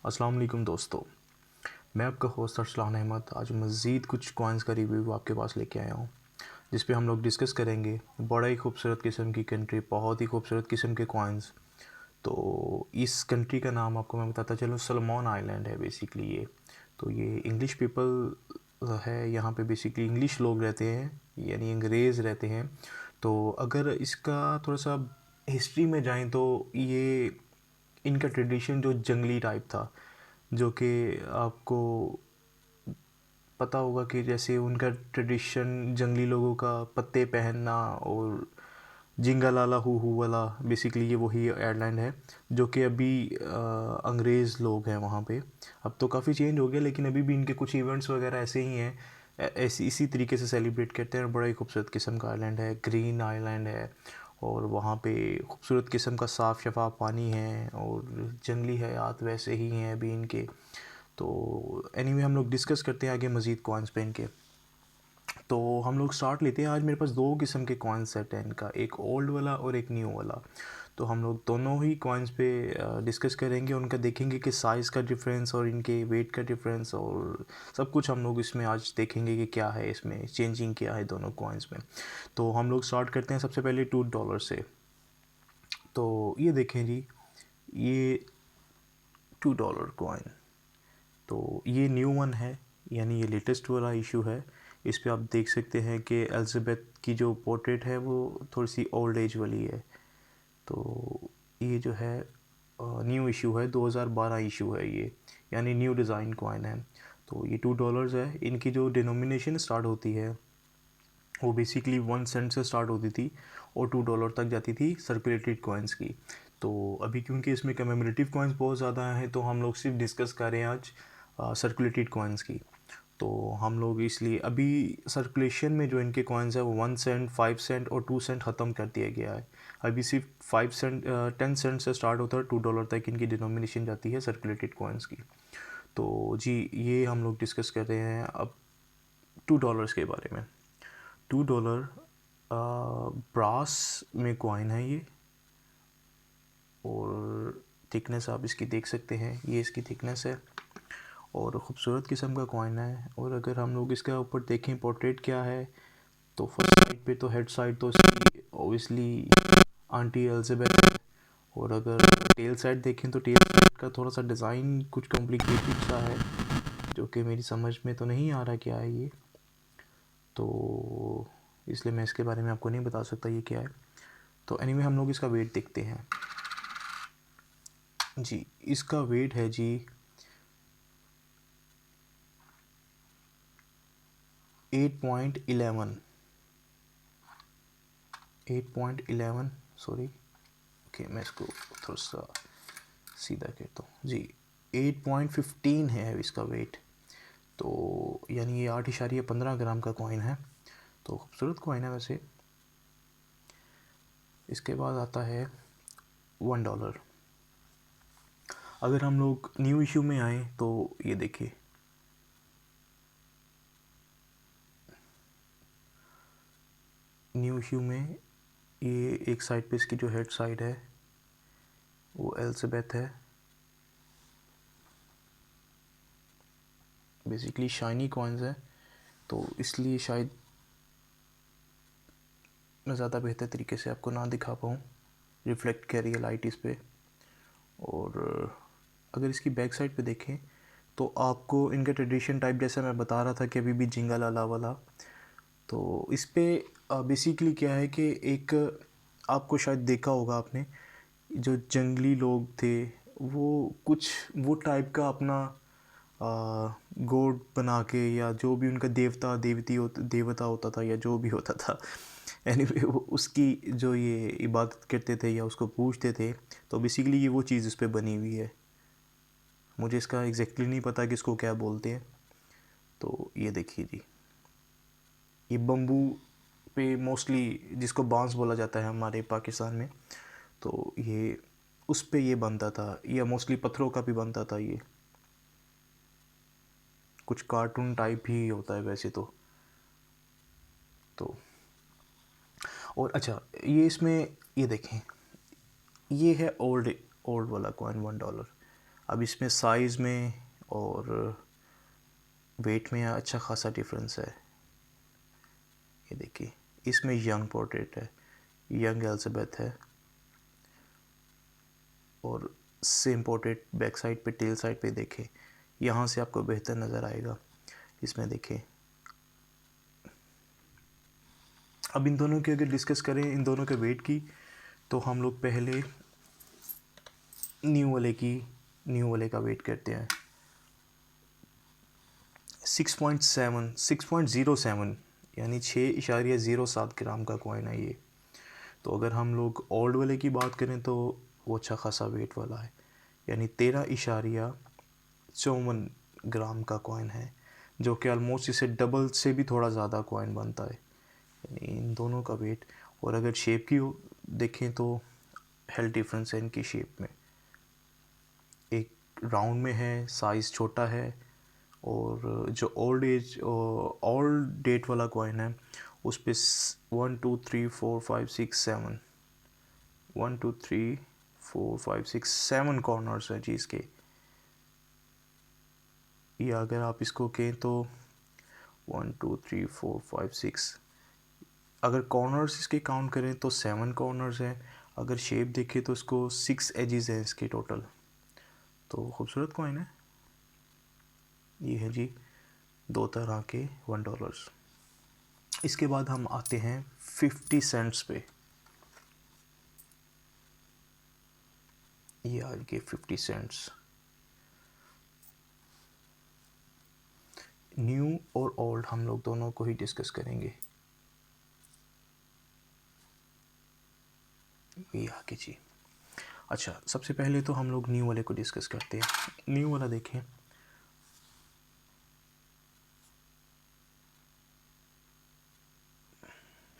अस्सलाम वालेकुम दोस्तों। मैं आपका होस्ट अरसलान अहमद आज मज़ीद कुछ कॉइन्स का रिव्यू आपके पास लेके आया हूँ, जिस पे हम लोग डिस्कस करेंगे बड़ा ही खूबसूरत किस्म की कंट्री, बहुत ही खूबसूरत किस्म के कॉइन्स। तो इस कंट्री का नाम आपको मैं बताता चलूँ, सलोमन आइलैंड है बेसिकली ये। तो ये इंग्लिश पीपल है, यहाँ पे बेसिकली इंग्लिश लोग रहते हैं, यानी अंग्रेज़ रहते हैं। तो अगर इसका थोड़ा सा हिस्ट्री में जाएं तो ये इनका ट्रेडिशन जो जंगली टाइप था, जो कि आपको पता होगा कि जैसे उनका ट्रेडिशन जंगली लोगों का पत्ते पहनना और जिंगा लाला हू वाला, बेसिकली ये वही आइलैंड है जो कि अभी अंग्रेज़ लोग हैं वहाँ पे। अब तो काफ़ी चेंज हो गया, लेकिन अभी भी इनके कुछ इवेंट्स वगैरह ऐसे ही हैं, ऐसी इसी तरीके से सेलिब्रेट करते हैं। बड़ा ही खूबसूरत किस्म का आइलैंड है, ग्रीन आइलैंड है, और वहाँ पे खूबसूरत किस्म का साफ़ शफाफ पानी है, और जंगली हयात वैसे ही हैं अभी इनके। तो एनीवे हम लोग डिस्कस करते हैं आगे मज़ीद कॉइन्स पे इनके। तो हम लोग स्टार्ट लेते हैं। आज मेरे पास दो किस्म के कॉइन सेट हैं इनका, एक ओल्ड वाला और एक न्यू वाला। तो हम लोग दोनों ही कॉइन्स पे डिस्कस करेंगे, उनका देखेंगे कि साइज़ का डिफरेंस और इनके वेट का डिफरेंस, और सब कुछ हम लोग इसमें आज देखेंगे कि क्या है इसमें चेंजिंग, क्या है दोनों कॉइन्स में। तो हम लोग स्टार्ट करते हैं सबसे पहले $2 से। तो ये देखें जी, ये $2 कॉइन, तो ये न्यू वन है, यानी ये लेटेस्ट वाला इशू है। इस पे आप देख सकते हैं कि एलिज़ाबेथ की जो पोर्ट्रेट है वो थोड़ी सी ओल्ड एज वाली है। तो ये जो है न्यू इशू है, 2012 इशू है ये, यानी न्यू डिज़ाइन कॉइन है। तो ये $2 है। इनकी जो डिनोमिनेशन स्टार्ट होती है वो बेसिकली 1 सेंट से स्टार्ट होती थी और $2 तक जाती थी सर्कुलेटेड कॉइन्स की। तो अभी क्योंकि इसमें कमेमोरेटिव कॉइन्स बहुत ज़्यादा हैं, तो हम लोग सिर्फ डिस्कस कर रहे हैं आज सर्कुलेटेड कॉइन्स की। तो हम लोग इसलिए अभी सर्कुलेशन में जो इनके कॉइन्स है वो 1 सेंट, 5 सेंट और 2 सेंट ख़त्म कर दिया गया है। अभी सिर्फ 5 सेंट 10 सेंट से स्टार्ट होता है, $2 तक इनकी डिनोमिनेशन जाती है सर्कुलेटेड कॉइन्स की। तो जी, ये हम लोग डिस्कस कर रहे हैं अब $2 के बारे में। $2 ब्रास में कॉइन है ये, और थिकनेस आप इसकी देख सकते हैं, ये इसकी थिकनेस है, और ख़ूबसूरत किस्म का कॉइन है। और अगर हम लोग इसके ऊपर देखें पोर्ट्रेट क्या है, तो फर्स्ट साइड पे तो हेड साइड तो इसकी ओबियसली आंटी एलिज़ाबेथ है। और अगर टेल साइड देखें तो टेल साइड का थोड़ा सा डिज़ाइन कुछ कॉम्प्लिकेटेड सा है, जो कि मेरी समझ में तो नहीं आ रहा क्या है ये, तो इसलिए मैं इसके बारे में आपको नहीं बता सकता ये क्या है। तो एनीवे हम लोग इसका वेट देखते हैं जी। इसका वेट है जी 8.11, 8.11, सॉरी, ओके मैं इसको थोड़ा सा सीधा कहता हूँ जी। 8.15 है इसका वेट, तो यानी ये 8.15 ग्राम का कॉइन है। तो खूबसूरत कॉइन है वैसे। इसके बाद आता है $1। अगर हम लोग न्यू इशू में आए तो ये देखिए, न्यू इशू में ये एक साइड पे इसकी जो हेड साइड है वो एलिज़ाबेथ है। बेसिकली शाइनी कॉइन्स है, तो इसलिए शायद मैं ज़्यादा बेहतर तरीके से आपको ना दिखा पाऊँ, रिफ्लेक्ट कर रही है लाइट इस पर। और अगर इसकी बैक साइड पे देखें तो आपको इनका ट्रेडिशन टाइप, जैसा मैं बता रहा था कि अभी भी जिंगा लाला वाला, तो इस पे बेसिकली क्या है कि एक, आपको शायद देखा होगा आपने, जो जंगली लोग थे वो कुछ वो टाइप का अपना गोड बना के, या जो भी उनका देवता होता था, या जो भी होता था, एनीवे वो उसकी जो ये इबादत करते थे या उसको पूजते थे, तो बेसिकली ये वो चीज़ उस पर बनी हुई है। मुझे इसका एग्जैक्टली नहीं पता कि इसको क्या बोलते हैं। तो ये देखिए जी, ये बम्बू पे मोस्टली, जिसको बांस बोला जाता है हमारे पाकिस्तान में, तो ये उस पे ये बनता था, या मोस्टली पत्थरों का भी बनता था ये। कुछ कार्टून टाइप ही होता है वैसे तो और अच्छा, ये इसमें ये देखें, ये है ओल्ड ओल्ड वाला कॉइन $1। अब इसमें साइज़ में और वेट में अच्छा खासा डिफरेंस है। ये देखिए, इसमें यंग पोर्ट्रेट है, यंग एलिजाबेथ है, और सेम पोर्ट्रेट बैक साइड पे, टेल साइड पे देखें, यहाँ से आपको बेहतर नज़र आएगा। इसमें देखें, अब इन दोनों की अगर डिस्कस करें, इन दोनों के वेट की, तो हम लोग पहले न्यू वाले का वेट करते हैं। 6.07 यानी 6.07 ग्राम का कॉइन है ये। तो अगर हम लोग ओल्ड वाले की बात करें तो वो अच्छा खासा वेट वाला है, यानी 13.54 ग्राम का कॉइन है, जो कि ऑलमोस्ट इसे डबल से भी थोड़ा ज़्यादा कॉइन बनता है, यानी इन दोनों का वेट। और अगर शेप की देखें तो हेल्थ डिफरेंस है इनकी शेप में, एक राउंड में है, साइज़ छोटा है, और जो ओल्ड डेट वाला कॉइन है उस पर 1 2 3 4 5 6 7 1 2 3 4 5 6 7 कॉर्नर्स हैं जी इसके। या अगर आप इसको कहें तो 1 2 3 4 5 6, अगर कॉर्नर्स इसके काउंट करें तो 7 कॉर्नर्स हैं। अगर शेप देखें तो इसको 6 एजेस हैं इसके टोटल। तो खूबसूरत कॉइन है ये, है जी 2 तरह के $1। इसके बाद हम आते हैं 50 सेंट्स पे। ये आज के 50 सेंट्स, न्यू और ओल्ड हम लोग दोनों को ही डिस्कस करेंगे। ये आगे जी। अच्छा, सबसे पहले तो हम लोग न्यू वाले को डिस्कस करते हैं। न्यू वाला देखें,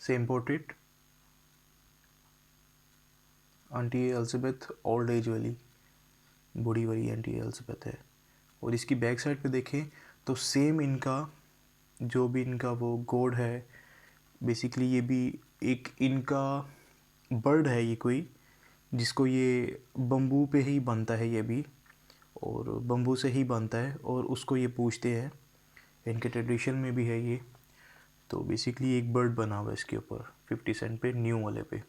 same portrait, aunty Elizabeth, old age वाली, बूढ़ी वाली आंटी एलिजाबेथ है। और इसकी बैक साइड पे देखें तो सेम इनका जो भी इनका वो गोड है, बेसिकली ये भी एक इनका बर्ड है, ये कोई जिसको ये बम्बू पे ही बनता है ये भी, और बम्बू से ही बनता है, और उसको ये पूछते हैं, इनके ट्रेडिशन में भी है ये। तो बेसिकली एक बर्ड बना हुआ है इसके ऊपर 50 सेंट पे, न्यू वाले पे।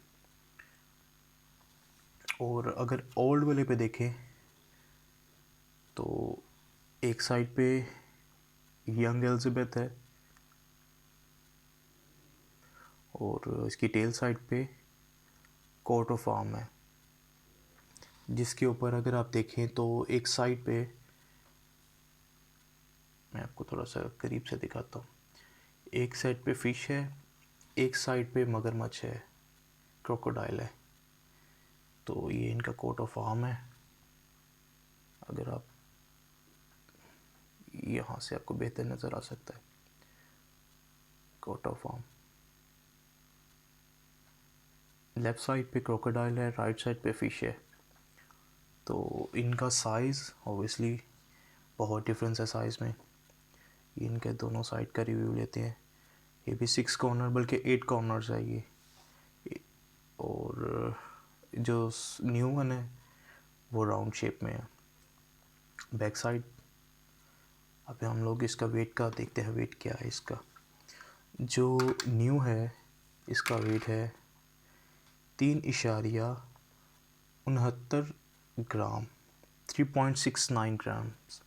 और अगर ओल्ड वाले पे देखें तो एक साइड पे यंग एलिजाबेथ है, और इसकी टेल साइड पे कोट ऑफ आर्म है, जिसके ऊपर अगर आप देखें तो एक साइड पे, मैं आपको थोड़ा सा करीब से दिखाता हूँ, एक साइड पे फिश है, एक साइड पे मगरमच्छ है, क्रोकोडाइल है। तो ये इनका कोट ऑफ आर्म है। अगर आप यहाँ से आपको बेहतर नज़र आ सकता है, coat of arm, left side पे क्रोकोडाइल है, राइट साइड पे फ़िश है। तो इनका साइज़ ऑब्वियसली बहुत डिफरेंस है साइज़ में। ये इनके दोनों साइड का रिव्यू लेते हैं। ये भी 6 कॉर्नर बल्कि 8 कॉर्नर्स है ये। और जो न्यू वन है वो राउंड शेप में है। बैक साइड, अब हम लोग इसका वेट का देखते हैं, वेट क्या है इसका। जो न्यू है इसका वेट है 3.69 ग्राम, 3.69 ग्राम्स।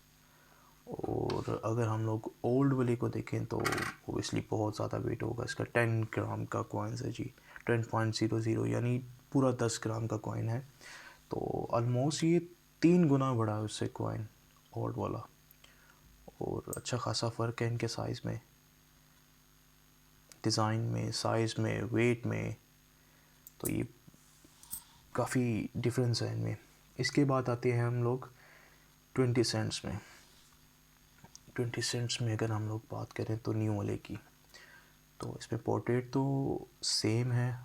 और अगर हम लोग ओल्ड वाले को देखें तो ओबियसली बहुत ज़्यादा वेट होगा इसका। 10 ग्राम का कॉइन्स है जी, 10.00, यानी पूरा 10 ग्राम का कॉइन है। तो ऑलमोस्ट ये 3 गुना बड़ा है उससे कॉइन, ओल्ड वाला। और अच्छा खासा फ़र्क है इनके साइज़ में, डिज़ाइन में, साइज़ में, वेट में। तो ये काफ़ी डिफरेंस है इनमें। इसके बाद आते हैं हम लोग 20 सेंट्स में। 20 सेंट्स में अगर हम लोग बात करें तो न्यू वाले की, तो इसमें पोर्ट्रेट तो सेम है,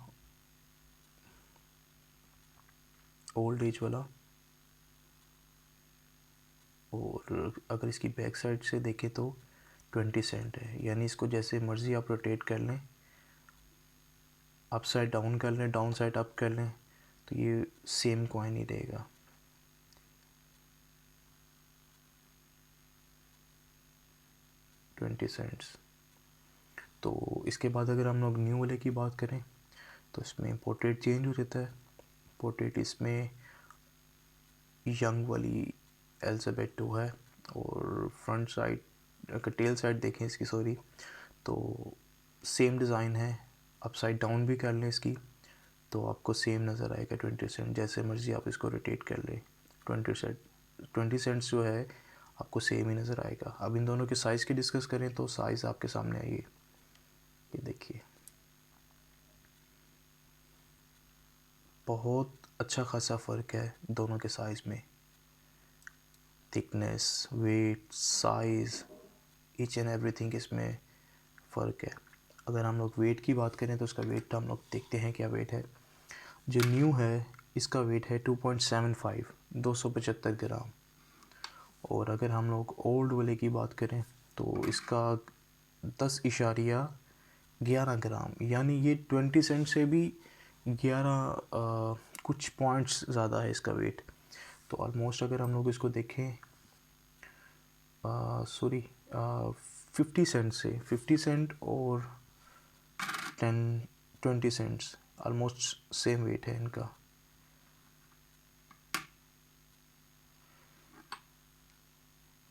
ओल्ड एज वाला। और अगर इसकी बैक साइड से देखें तो 20 सेंट है, यानी इसको जैसे मर्ज़ी आप रोटेट कर लें, अप साइड डाउन कर लें, डाउन साइड अप कर लें, तो ये सेम कॉइन ही रहेगा। 20 सेंट्स। तो इसके बाद अगर हम लोग न्यू वाले की बात करें तो इसमें पोर्ट्रेट चेंज हो जाता है। पोर्ट्रेट इसमें यंग वाली एलिजाबेथ 2 है, और फ्रंट साइड अगर टेल साइड देखें इसकी, सॉरी, तो सेम डिज़ाइन है। अपसाइड डाउन भी कर लें इसकी तो आपको सेम नज़र आएगा 20 सेंट। जैसे मर्ज़ी आप इसको रोटेट कर लें, 20 सेंट्स जो है आपको सेम ही नज़र आएगा। अब इन दोनों के साइज़ की डिस्कस करें तो साइज़ आपके सामने आइए, ये देखिए बहुत अच्छा खासा फ़र्क है दोनों के साइज़ में। Thickness, weight, size, each and everything इसमें फ़र्क है। अगर हम लोग वेट की बात करें तो उसका वेट हम लोग देखते हैं क्या वेट है। जो न्यू है इसका वेट है 2.75, 275 ग्राम। और अगर हम लोग ओल्ड वाले की बात करें तो इसका 10.11 ग्राम, यानी ये 20 सेंट से भी 11 कुछ पॉइंट्स ज़्यादा है इसका वेट। तो ऑलमोस्ट अगर हम लोग इसको देखें, सॉरी, 50 सेंट से 50 सेंट और 20 सेंट्स ऑलमोस्ट सेम वेट है इनका।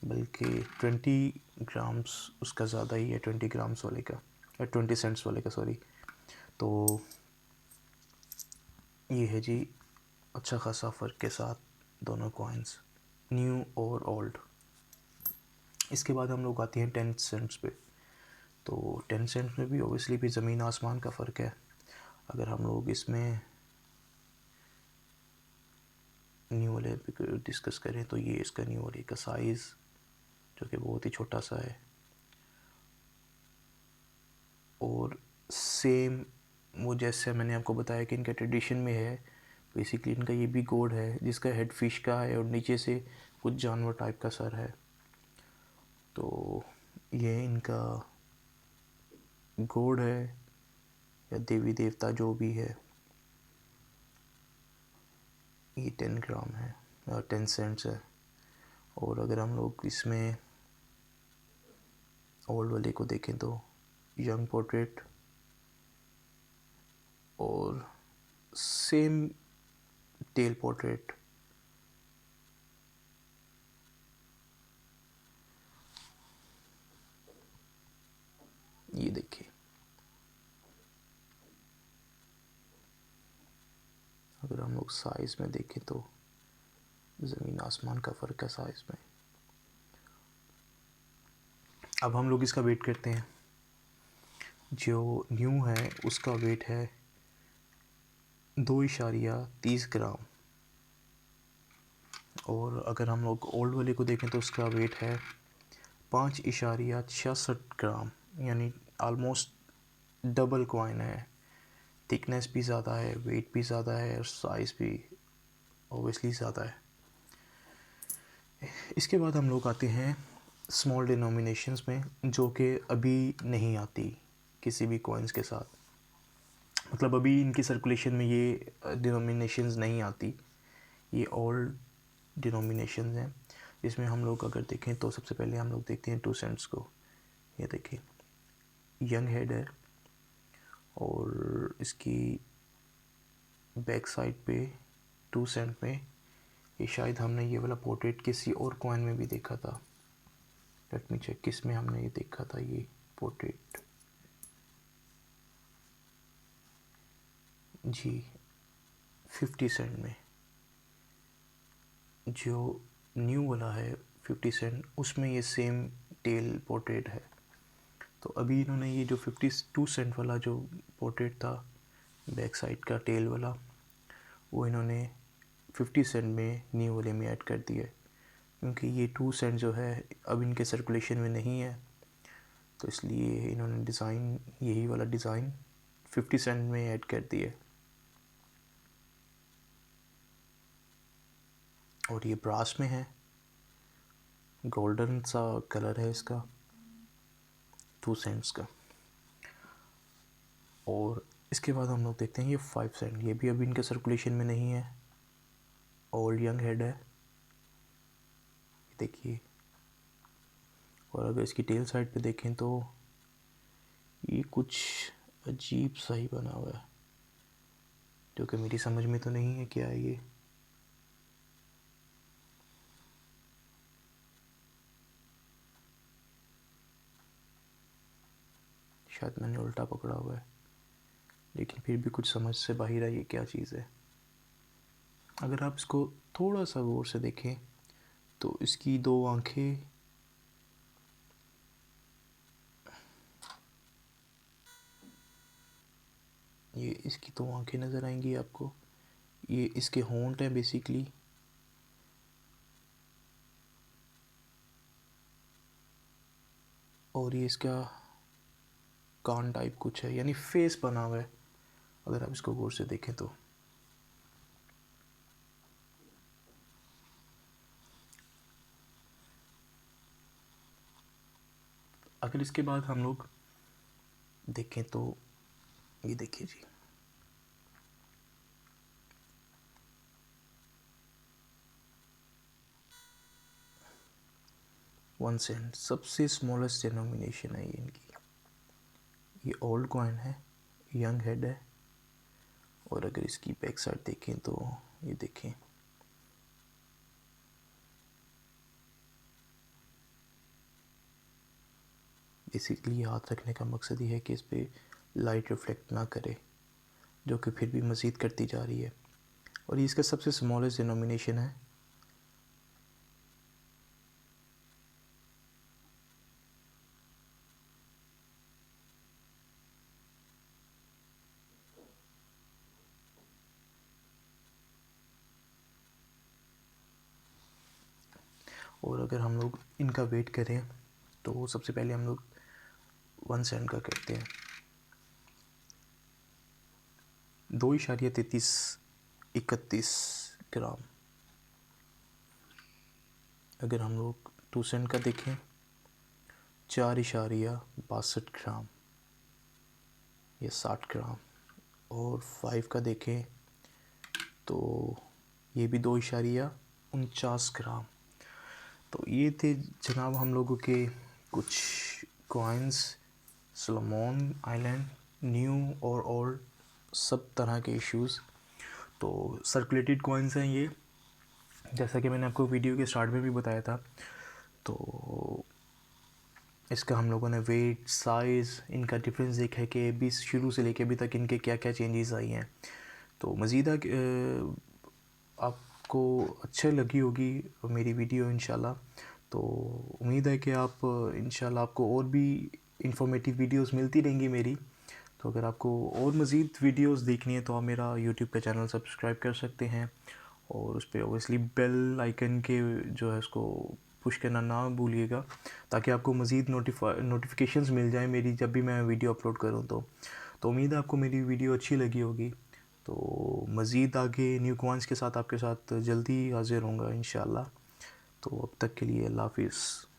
बल्कि 20 ग्राम्स उसका ज़्यादा ही है, 20 ग्राम्स वाले का, या 20 सेंट्स वाले का, सॉरी। तो ये है जी अच्छा खासा फ़र्क के साथ दोनों कॉइन्स, न्यू और ओल्ड। इसके बाद हम लोग आते हैं 10 सेंट्स पे। तो 10 सेंट्स में भी ओबियसली भी ज़मीन आसमान का फ़र्क है। अगर हम लोग इसमें न्यू वाले पे डिस्कस करें तो ये इसका न्यू वाले का साइज़ जो कि बहुत ही छोटा सा है, और सेम वो जैसे मैंने आपको बताया कि इनका ट्रेडिशन में है, बेसिकली इनका ये भी गोड है जिसका हेड फिश का है और नीचे से कुछ जानवर टाइप का सर है। तो ये इनका गोड है या देवी देवता जो भी है, ये 10 ग्राम है या 10 सेंट्स है। और अगर हम लोग इसमें ओल्ड वाले को देखें तो यंग पोर्ट्रेट और सेम टेल पोर्ट्रेट, ये देखिए। अगर हम लोग साइज़ में देखें तो ज़मीन आसमान का फ़र्क है साइज़ में। अब हम लोग इसका वेट करते हैं। जो न्यू है उसका वेट है 2.30 ग्राम, और अगर हम लोग ओल्ड वाले को देखें तो उसका वेट है 5.66 ग्राम, यानी आलमोस्ट डबल कॉइन है। थिकनेस भी ज़्यादा है, वेट भी ज़्यादा है, और साइज़ भी ओबियसली ज़्यादा है। इसके बाद हम लोग आते हैं स्मॉल डिनोमिनेशंस में, जो कि अभी नहीं आती किसी भी कॉइन्स के साथ। मतलब अभी इनकी सर्कुलेशन में ये डिनोमिनेशंस नहीं आती, ये ओल्ड डिनोमिनेशंस हैं। इसमें हम लोग अगर देखें तो सबसे पहले हम लोग देखते हैं 2 सेंट्स को। ये देखिए यंग हेड है, और इसकी बैक साइड पे 2 सेंट में, ये शायद हमने ये वाला पोर्ट्रेट किसी और कॉइन में भी देखा था। लेट मी चेक किस में हमने ये देखा था ये पोर्ट्रेट। जी 50 सेंट में, जो न्यू वाला है 50 सेंट, उसमें ये सेम टेल पोर्ट्रेट है। तो अभी इन्होंने ये जो 52 सेंट वाला जो पोर्ट्रेट था बैक साइड का टेल वाला, वो इन्होंने 50 सेंट में न्यू वाले में ऐड कर दिया है, क्योंकि ये 2 सेंट जो है अब इनके सर्कुलेशन में नहीं है, तो इसलिए इन्होंने डिज़ाइन, यही वाला डिज़ाइन 50 सेंट में ऐड कर दिया है। और ये ब्रास में है, गोल्डन सा कलर है इसका, 2 सेंट्स का। और इसके बाद हम लोग देखते हैं ये 5 सेंट, ये भी अभी इनके सर्कुलेशन में नहीं है, ओल्ड यंग हेड है, देखिए। और अगर इसकी टेल साइड पे देखें तो ये कुछ अजीब सा ही बना हुआ है, जो कि मेरी समझ में तो नहीं है क्या है ये। शायद मैंने उल्टा पकड़ा हुआ है, लेकिन फिर भी कुछ समझ से बाहर है ये क्या चीज़ है। अगर आप इसको थोड़ा सा गौर से देखें तो इसकी दो आंखें, ये इसकी दो आंखें नज़र आएंगी आपको। ये इसके होंठ हैं बेसिकली, और ये इसका कान टाइप कुछ है, यानी फेस बना हुआ है अगर आप इसको गौर से देखें तो। अगर इसके बाद हम लोग देखें तो ये देखिए जी, वन सेंट सबसे स्मॉलेस्ट डिनोमिनेशन है ये इनकी। ये ओल्ड कॉइन है, यंग हेड है। और अगर इसकी बैक साइड देखें तो ये देखें, बेसिकली हाथ रखने का मकसद ये है कि इस पर लाइट रिफ्लेक्ट ना करे, जो कि फिर भी मज़ीद करती जा रही है। और ये इसका सबसे स्मॉलेस्ट डिनोमिनेशन है। और अगर हम लोग इनका वेट करें तो सबसे पहले हम लोग 1 सेंट का करते हैं, 2.3331 ग्राम। अगर हम लोग 2 सेंट का देखें, 4.62 ग्राम या 60 ग्राम। और 5 का देखें तो ये भी 2.49 ग्राम। तो ये थे जनाब हम लोगों के कुछ कॉइन्स, सोलोमन आइलैंड, न्यू और ओल्ड, सब तरह के इश्यूज़। तो सर्कुलेटेड कॉइन्स हैं ये, जैसा कि मैंने आपको वीडियो के स्टार्ट में भी बताया था। तो इसका हम लोगों ने वेट, साइज़, इनका डिफरेंस देखा है कि अभी शुरू से लेके अभी तक इनके क्या क्या चेंजेस आई हैं। तो मज़ीद आपको अच्छी लगी होगी मेरी वीडियो इंशाल्लाह। तो उम्मीद है कि आप इंशाल्लाह आपको और भी इंफॉर्मेटिव वीडियोस मिलती रहेंगी मेरी। तो अगर आपको और मज़ीद वीडियोस देखनी है तो आप मेरा यूट्यूब का चैनल सब्सक्राइब कर सकते हैं, और उस पर ओबियसली बेल आइकन के जो है उसको पुश करना ना भूलिएगा, ताकि आपको मज़ीद नोटिफिकेशंस मिल जाए मेरी जब भी मैं वीडियो अपलोड करूँ। तो उम्मीद है आपको मेरी वीडियो अच्छी लगी होगी। तो मज़ीद आगे न्यू कॉइन्स के साथ आपके साथ जल्दी हाज़िर होऊंगा इंशाल्लाह। तो अब तक के लिए अल्लाह हाफ़िज़।